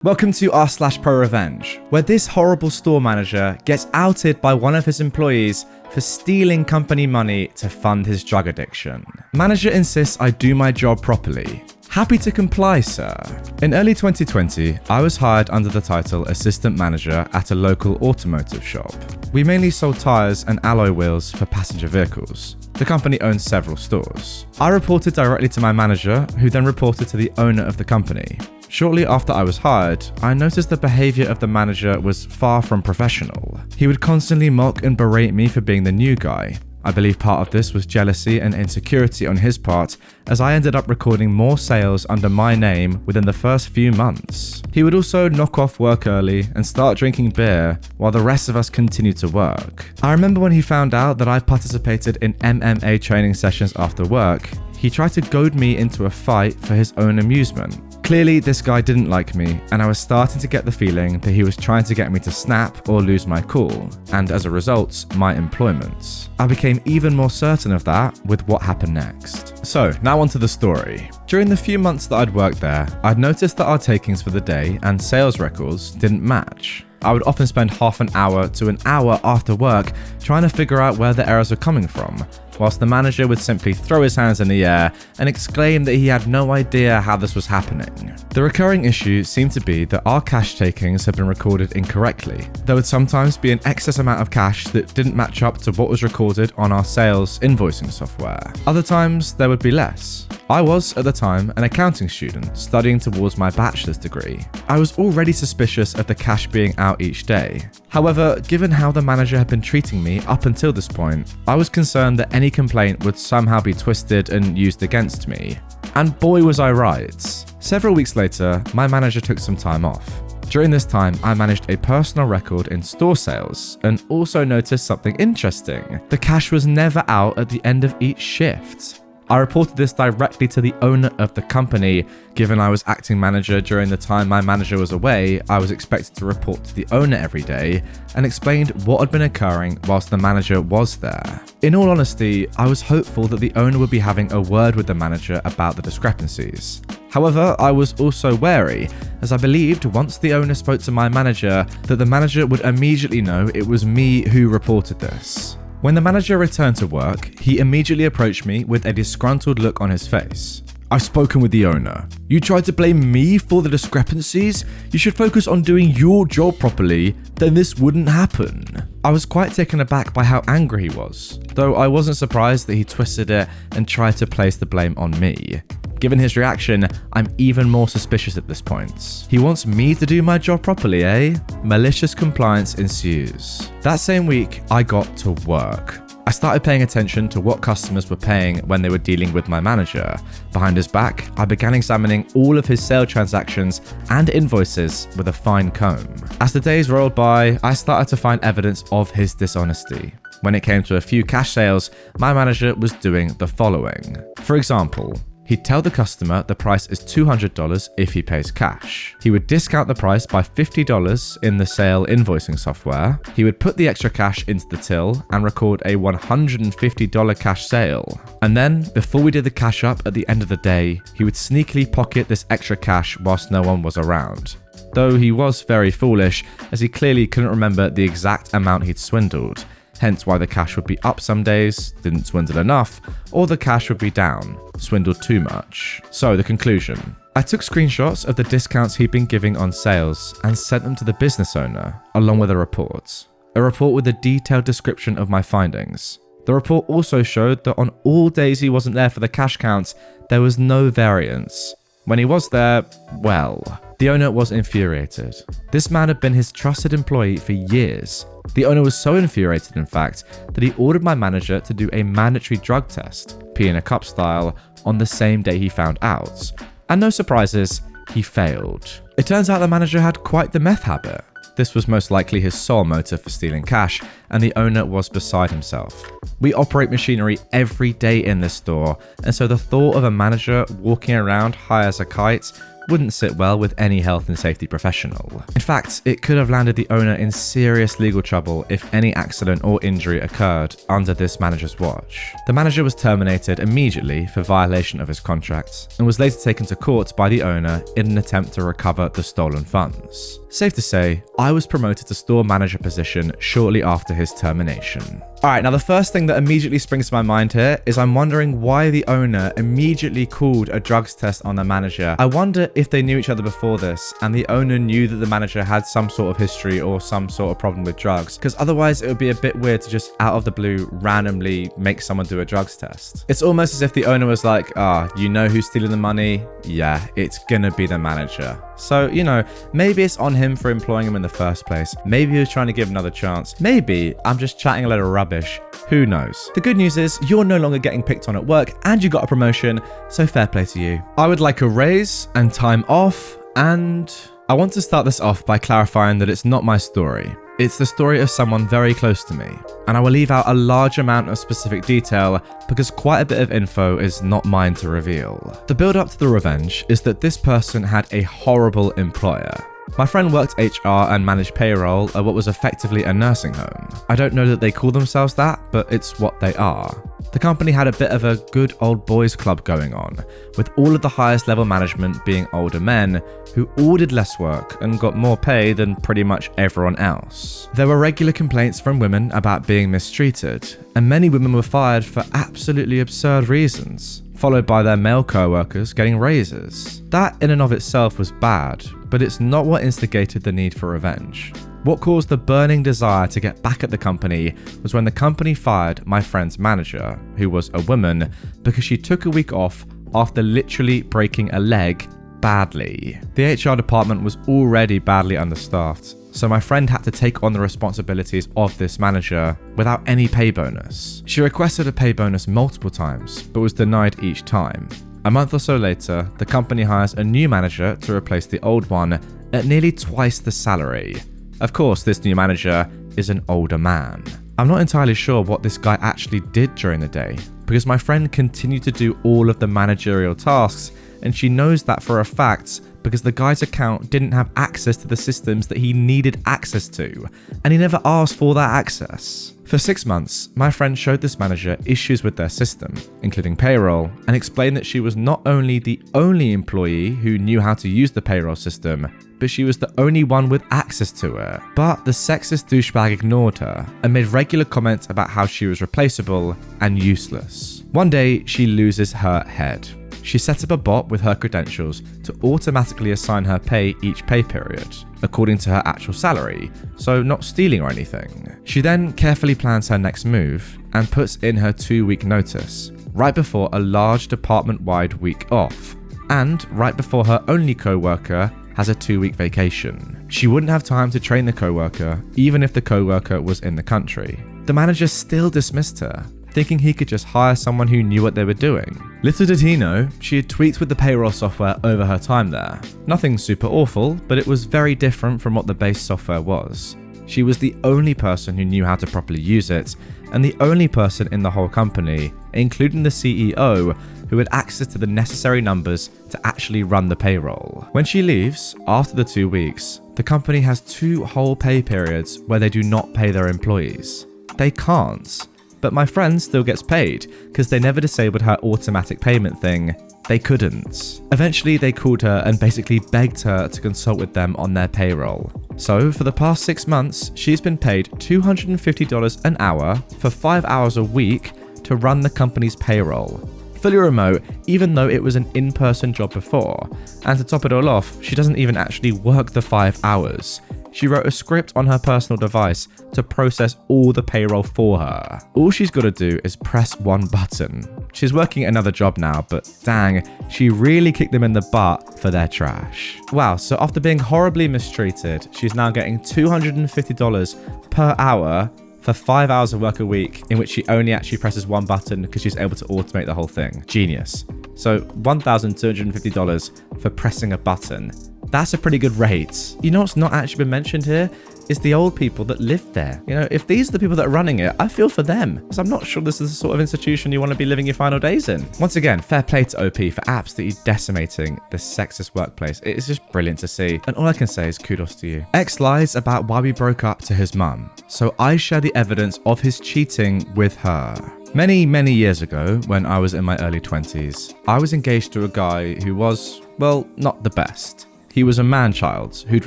Welcome to r/ProRevenge, where this horrible store manager gets outed by one of his employees for stealing company money to fund his drug addiction. Manager insists I do my job properly. Happy to comply, sir. In early 2020, I was hired under the title Assistant Manager at a local automotive shop. We mainly sold tyres and alloy wheels for passenger vehicles. The company owns several stores. I reported directly to my manager, who then reported to the owner of the company. Shortly after I was hired, I noticed the behavior of the manager was far from professional. He would constantly mock and berate me for being the new guy. I believe part of this was jealousy and insecurity on his part, as I ended up recording more sales under my name within the first few months. He would also knock off work early and start drinking beer while the rest of us continued to work. I remember when he found out that I participated in MMA training sessions after work, he tried to goad me into a fight for his own amusement. Clearly, this guy didn't like me, and I was starting to get the feeling that he was trying to get me to snap or lose my cool, and as a result, my employment. I became even more certain of that with what happened next. So, now onto the story. During the few months that I'd worked there, I'd noticed that our takings for the day and sales records didn't match. I would often spend half an hour to an hour after work trying to figure out where the errors were coming from, whilst the manager would simply throw his hands in the air and exclaim that he had no idea how this was happening. The recurring issue seemed to be that our cash takings had been recorded incorrectly. There would sometimes be an excess amount of cash that didn't match up to what was recorded on our sales invoicing software. Other times, there would be less. I was, at the time, an accounting student studying towards my bachelor's degree. I was already suspicious of the cash being out each day. However, given how the manager had been treating me up until this point, I was concerned that any complaint would somehow be twisted and used against me. And boy was I right. Several weeks later, my manager took some time off. During this time, I managed a personal record in store sales and also noticed something interesting. The cash was never out at the end of each shift. I reported this directly to the owner of the company. Given I was acting manager during the time my manager was away, I was expected to report to the owner every day and explained what had been occurring whilst the manager was there. In all honesty, I was hopeful that the owner would be having a word with the manager about the discrepancies. However, I was also wary, as I believed once the owner spoke to my manager that the manager would immediately know it was me who reported this. When the manager returned to work, he immediately approached me with a disgruntled look on his face. "I've spoken with the owner. You tried to blame me for the discrepancies? You should focus on doing your job properly, then this wouldn't happen." I was quite taken aback by how angry he was, though I wasn't surprised that he twisted it and tried to place the blame on me. Given his reaction, I'm even more suspicious at this point. He wants me to do my job properly, eh? Malicious compliance ensues. That same week, I got to work. I started paying attention to what customers were paying when they were dealing with my manager. Behind his back, I began examining all of his sale transactions and invoices with a fine comb. As the days rolled by, I started to find evidence of his dishonesty. When it came to a few cash sales, my manager was doing the following. For example, he'd tell the customer the price is $200 if he pays cash. He would discount the price by $50 in the sale invoicing software. He would put the extra cash into the till and record a $150 cash sale. And then, before we did the cash up at the end of the day, he would sneakily pocket this extra cash whilst no one was around. Though he was very foolish, as he clearly couldn't remember the exact amount he'd swindled. Hence why the cash would be up some days, didn't swindle enough, or the cash would be down, swindled too much. So the conclusion. I took screenshots of the discounts he'd been giving on sales and sent them to the business owner, along with a report. A report with a detailed description of my findings. The report also showed that on all days he wasn't there for the cash count, there was no variance. When he was there, well, the owner was infuriated. This man had been his trusted employee for years. The owner was so infuriated, in fact, that he ordered my manager to do a mandatory drug test, pee in a cup style, on the same day he found out. And no surprises, he failed. It turns out the manager had quite the meth habit. This was most likely his sole motive for stealing cash, and the owner was beside himself. We operate machinery every day in this store, and so the thought of a manager walking around high as a kite wouldn't sit well with any health and safety professional. In fact, it could have landed the owner in serious legal trouble if any accident or injury occurred under this manager's watch. The manager was terminated immediately for violation of his contract and was later taken to court by the owner in an attempt to recover the stolen funds. Safe to say, I was promoted to store manager position shortly after his termination. Alright, now the first thing that immediately springs to my mind here is I'm wondering why the owner immediately called a drugs test on the manager. I wonder if they knew each other before this and the owner knew that the manager had some sort of history or some sort of problem with drugs, because otherwise it would be a bit weird to just out of the blue randomly make someone do a drugs test. It's almost as if the owner was like, you know who's stealing the money? Yeah, it's gonna be the manager. So, you know, maybe it's on him for employing him in the first place. Maybe he was trying to give him another chance. Maybe I'm just chatting a lot of rubbish. Who knows? The good news is you're no longer getting picked on at work and you got a promotion, so fair play to you. I would like a raise and time off, and I want to start this off by clarifying that it's not my story. It's the story of someone very close to me, and I will leave out a large amount of specific detail because quite a bit of info is not mine to reveal. The build up to the revenge is that this person had a horrible employer. My friend worked HR and managed payroll at what was effectively a nursing home. I don't know that they call themselves that, but it's what they are. The company had a bit of a good old boys club going on, with all of the highest level management being older men who all did less work and got more pay than pretty much everyone else. There were regular complaints from women about being mistreated, and many women were fired for absolutely absurd reasons, followed by their male co-workers getting raises. That in and of itself was bad, but it's not what instigated the need for revenge. What caused the burning desire to get back at the company was when the company fired my friend's manager, who was a woman, because she took a week off after literally breaking a leg badly. The HR department was already badly understaffed, so my friend had to take on the responsibilities of this manager without any pay bonus. She requested a pay bonus multiple times, but was denied each time. A month or so later, the company hires a new manager to replace the old one at nearly twice the salary. Of course, this new manager is an older man. I'm not entirely sure what this guy actually did during the day, because my friend continued to do all of the managerial tasks, and she knows that for a fact because the guy's account didn't have access to the systems that he needed access to, and he never asked for that access. For 6 months, my friend showed this manager issues with their system, including payroll, and explained that she was not only the only employee who knew how to use the payroll system, but she was the only one with access to it. But the sexist douchebag ignored her and made regular comments about how she was replaceable and useless. One day, she loses her head. She set up a bot with her credentials to automatically assign her pay each pay period, according to her actual salary, so not stealing or anything. She then carefully plans her next move and puts in her 2-week notice, right before a large department-wide week off, and right before her only co-worker has a 2-week vacation. She wouldn't have time to train the co-worker, even if the co-worker was in the country. The manager still dismissed her, thinking he could just hire someone who knew what they were doing. Little did he know, she had tweaked with the payroll software over her time there. Nothing super awful, but it was very different from what the base software was. She was the only person who knew how to properly use it, and the only person in the whole company, including the CEO, who had access to the necessary numbers to actually run the payroll. When she leaves, after the 2 weeks, the company has 2 whole pay periods where they do not pay their employees. They can't. But my friend still gets paid because they never disabled her automatic payment thing. They couldn't. Eventually, they called her and basically begged her to consult with them on their payroll. So for the past 6 months, she's been paid $250 an hour for 5 hours a week to run the company's payroll. Fully remote, even though it was an in-person job before. And to top it all off, she doesn't even actually work the 5 hours. She wrote a script on her personal device to process all the payroll for her. All she's got to do is press one button. She's working another job now, but dang, she really kicked them in the butt for their trash. Wow, so after being horribly mistreated, she's now getting $250 per hour for 5 hours of work a week, in which she only actually presses one button because she's able to automate the whole thing. Genius. So $1,250 for pressing a button. That's a pretty good rate. You know what's not actually been mentioned here? Is the old people that lived there. You know, if these are the people that are running it, I feel for them, because I'm not sure this is the sort of institution you want to be living your final days in. Once again, fair play to OP for absolutely decimating this sexist workplace. It is just brilliant to see, and all I can say is kudos to you. X lies about why we broke up to his mum, so I share the evidence of his cheating with her. Many, many years ago, when I was in my early 20s, I was engaged to a guy who was, well, not the best. He was a man-child who'd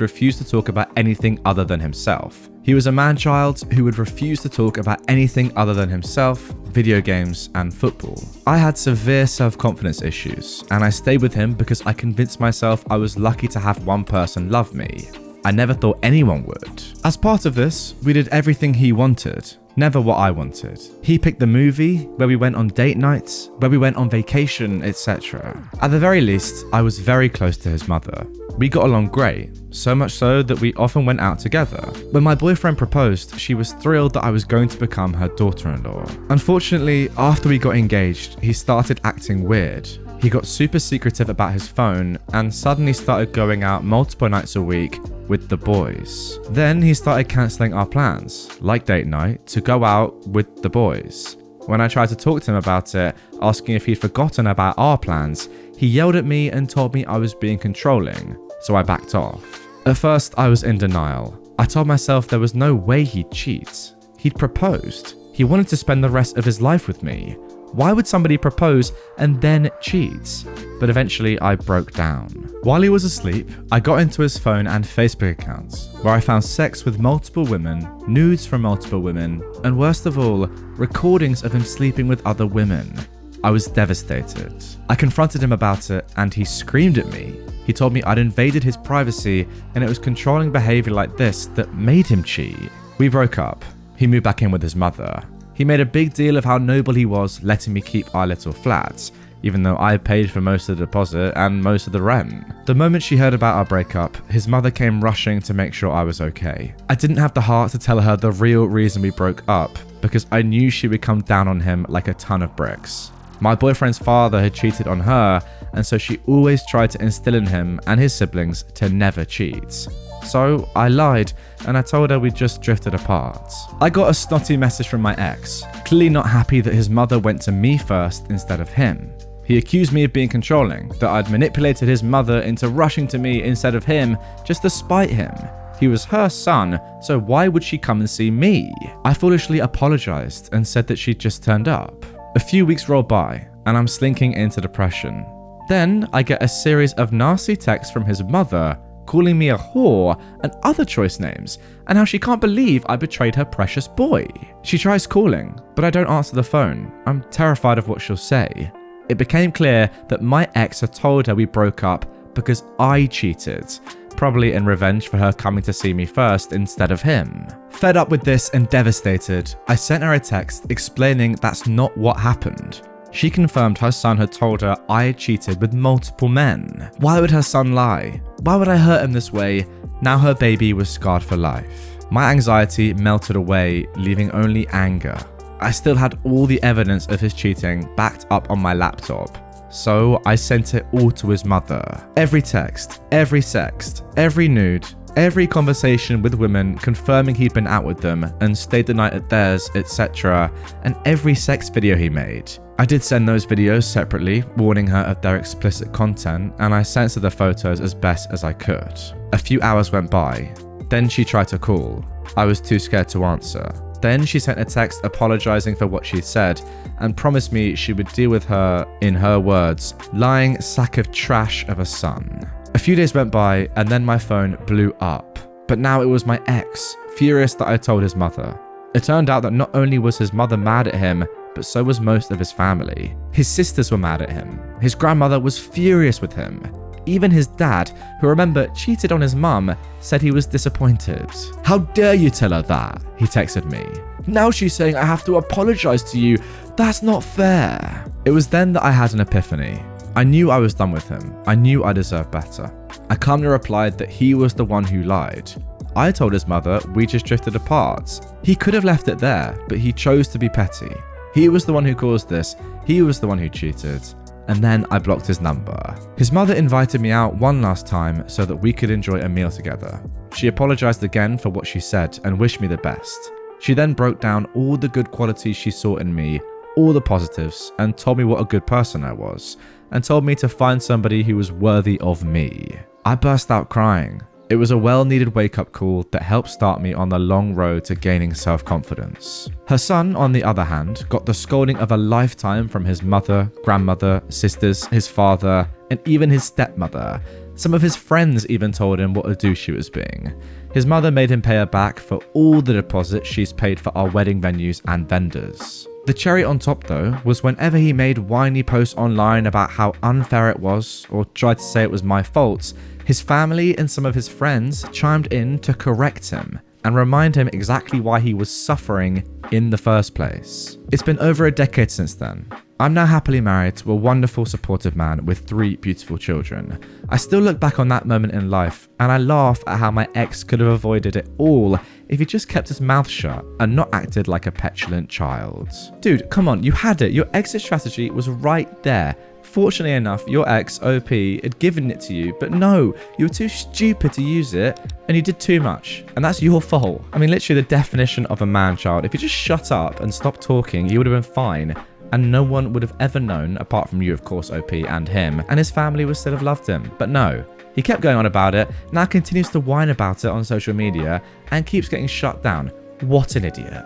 refuse to talk about anything other than himself. He was a man-child who would refuse to talk about anything other than himself, video games, and football. I had severe self-confidence issues, and I stayed with him because I convinced myself I was lucky to have one person love me. I never thought anyone would. As part of this, we did everything he wanted, never what I wanted. He picked the movie, where we went on date nights, where we went on vacation, etc. At the very least, I was very close to his mother. We got along great, so much so that we often went out together. When my boyfriend proposed, she was thrilled that I was going to become her daughter-in-law. Unfortunately, after we got engaged, he started acting weird. He got super secretive about his phone and suddenly started going out multiple nights a week with the boys. Then he started cancelling our plans, like date night, to go out with the boys. When I tried to talk to him about it, asking if he'd forgotten about our plans, he yelled at me and told me I was being controlling, so I backed off. At first, I was in denial. I told myself there was no way he'd cheat. He'd proposed. He wanted to spend the rest of his life with me. Why would somebody propose and then cheat? But eventually I broke down. While he was asleep, I got into his phone and Facebook accounts, where I found sex with multiple women, nudes from multiple women, and worst of all, recordings of him sleeping with other women. I was devastated. I confronted him about it and he screamed at me. He told me I'd invaded his privacy and it was controlling behavior like this that made him cheat. We broke up. He moved back in with his mother. He made a big deal of how noble he was letting me keep our little flat, even though I paid for most of the deposit and most of the rent. The moment she heard about our breakup, his mother came rushing to make sure I was okay. I didn't have the heart to tell her the real reason we broke up, because I knew she would come down on him like a ton of bricks. My boyfriend's father had cheated on her, and so she always tried to instill in him and his siblings to never cheat. So I lied and I told her we'd just drifted apart. I got a snotty message from my ex, clearly not happy that his mother went to me first instead of him. He accused me of being controlling, that I'd manipulated his mother into rushing to me instead of him just to spite him. He was her son, so why would she come and see me? I foolishly apologized and said that she'd just turned up. A few weeks rolled by and I'm slinking into depression. Then I get a series of nasty texts from his mother calling me a whore and other choice names, and how she can't believe I betrayed her precious boy. She tries calling, but I don't answer the phone. I'm terrified of what she'll say. It became clear that my ex had told her we broke up because I cheated, probably in revenge for her coming to see me first instead of him. Fed up with this and devastated, I sent her a text explaining that's not what happened. She confirmed her son had told her I had cheated with multiple men. Why would her son lie? Why would I hurt him this way? Now her baby was scarred for life. My anxiety melted away, leaving only anger. I still had all the evidence of his cheating backed up on my laptop, so I sent it all to his mother. Every text, every sext, every nude, every conversation with women confirming he'd been out with them and stayed the night at theirs, etc., and every sex video he made. I did send those videos separately, warning her of their explicit content, and I censored the photos as best as I could. A few hours went by. Then she tried to call. I was too scared to answer. Then she sent a text apologizing for what she'd said and promised me she would deal with her, in her words, lying sack of trash of a son. A few days went by and then my phone blew up. But now it was my ex, furious that I told his mother. It turned out that not only was his mother mad at him, but so was most of his family. His sisters were mad at him. His grandmother was furious with him. Even his dad, who remember cheated on his mum, said he was disappointed. "How dare you tell her that?" he texted me. "Now she's saying I have to apologize to you. That's not fair." It was then that I had an epiphany. I knew I was done with him. I knew I deserved better. I calmly replied that he was the one who lied. I told his mother we just drifted apart. He could have left it there, but he chose to be petty. He was the one who caused this. He was the one who cheated. and then I blocked his number. His mother invited me out one last time so that we could enjoy a meal together. She apologized again for what she said and wished me the best. She then broke down all the good qualities she saw in me, all the positives, and told me what a good person I was, and told me to find somebody who was worthy of me. I burst out crying. It was a well-needed wake-up call that helped start me on the long road to gaining self-confidence. Her son, on the other hand, got the scolding of a lifetime from his mother, grandmother, sisters, his father, and even his stepmother. Some of his friends even told him what a douche he was being. His mother made him pay her back for all the deposits she's paid for our wedding venues and vendors. The cherry on top, though, was whenever he made whiny posts online about how unfair it was, or tried to say it was my fault, his family and some of his friends chimed in to correct him and remind him exactly why he was suffering in the first place. It's been over a decade since then. I'm now happily married to a wonderful, supportive man with 3 beautiful children. I still look back on that moment in life and I laugh at how my ex could have avoided it all if he just kept his mouth shut and not acted like a petulant child. Dude, come on, you had it. Your exit strategy was right there. Fortunately enough, your ex, OP, had given it to you, but no, you were too stupid to use it, and you did too much, and that's your fault. I mean, literally the definition of a man-child. If you just shut up and stopped talking, you would have been fine, and no one would have ever known, apart from you, of course, OP, and him, and his family would still have loved him. But no, he kept going on about it, now continues to whine about it on social media, and keeps getting shut down. What an idiot.